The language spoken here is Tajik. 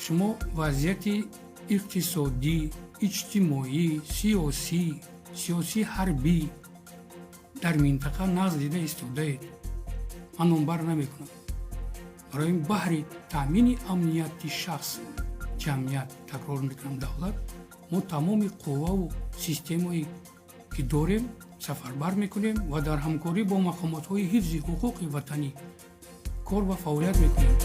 шумо вазъияти иқтисодӣ, иҷтимоӣ, сиёсӣ ҳарбӣ дар минтақа нағз дида истодаед. ман он бар намекунам. барои баҳри таъмини амнияти шахс, ҷамъият, такрор мекунам, давлат, мо тамоми қувваву системае ки дорем сафарбар мекунем ва дар ҳамкорӣ бо мақомотҳои ҳифзи ҳуқуқи ватанӣ кор ва фаъолият мекунем.